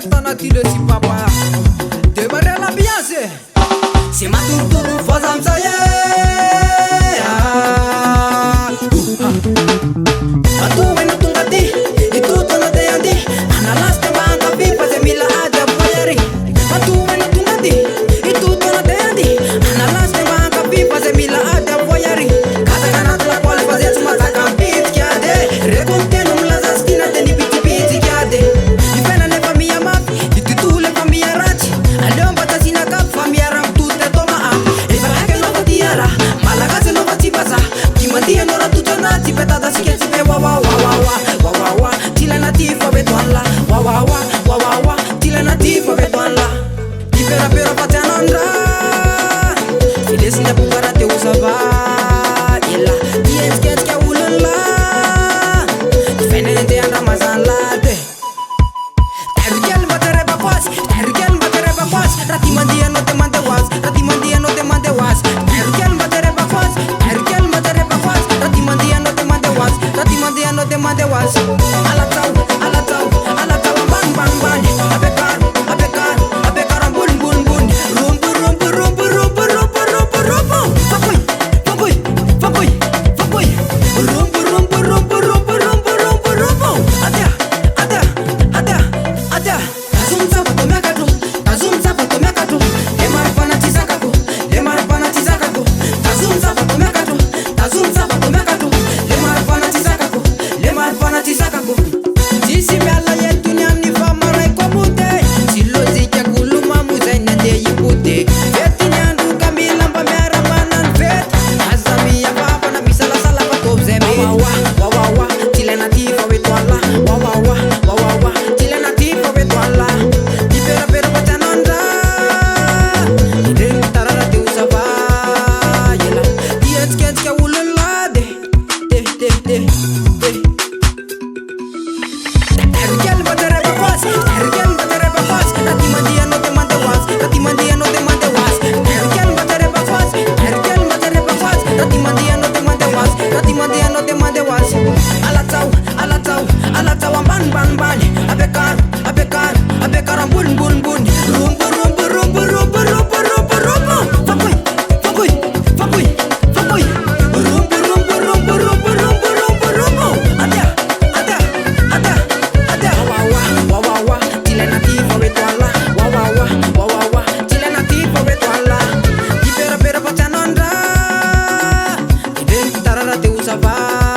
Tana tile si papa Te bare la biase Si ma turturu fazam sa ye Atu wenu tungati Itu tona te andi Analas te banta pipa se mila aja boyari Atu wenu tungati Itu tona te andi Analas te banta pipa se mila aja boyari Kata kanat la kwal fazet sumata kampit kiade Rekonte num la zastina te ni piti piti kiade Ifena ne famia map Itu le famia rachi Alom bata sina kap famia ram tutte toma am Ifela ke no tiara Malaga se no batibasa Kimandia no ratu tonati petada siketi pe wa wa wa wa wa wa wa wa Tila natifo betwala wa wa wa wa wa wa Tila natifo betwala Ipera pero patanandra Files ne bukara te usava Ila Tien sketch ke ulala Fene te anda mazanlate Tergel batere bakwas Tergel batere bakwas Rati mandia no te mande was Rati mandia no te mande was Tergel batere bakwas Tergel batere bakwas Rati mandia no te mande was Rati mandia no te mande was Alatau alatau bang bang bang Abekar bun bun bun Rumpu rumpu rumpu rumpu rumpu rumpu rumpu Fakoy fakoy fakoy Rumpu rumpu rumpu rumpu rumpu rumpu rumpu Ada Kazum sabato mekatu Kazum sabato mekatu Lemar fanatiza kako Lemar fanatiza kako Kazum sabato mekatu Kazum sabato mekatu Lemar fanatiza kako Lemar fanatiza kako Jisi miala yetu nyamni famara ikobute Silo zike kuluma muzai nende yipute Feti nyandu kamila mpa miara manan fet Azami ya papa na misala sala pato zeme Wa wa wa Tile natifo betwala Wa wa wa Tile natifo betwala Ipera pero patananda Ideng tarara te usava Yela Diet sketch ke ulala de Tergel batere bakwas Tergel batere bakwas Rati mandia no te mande was Rati mandia no te mande was Tergel batere bakwas Tergel batere bakwas Rati mandia no te mande was Rati mandia no te mande was Alatau ban ban ban Abekar bun bun bun Rumpu rumpu rumpu rumpu rumpu rumpu rumpu Fakoy Rumpu rumpu rumpu rumpu rumpu rumpu rumpu Ada wa Tile natifo betwala wa Tile natifo betwala Ipera patanandra Ideng tarara te usava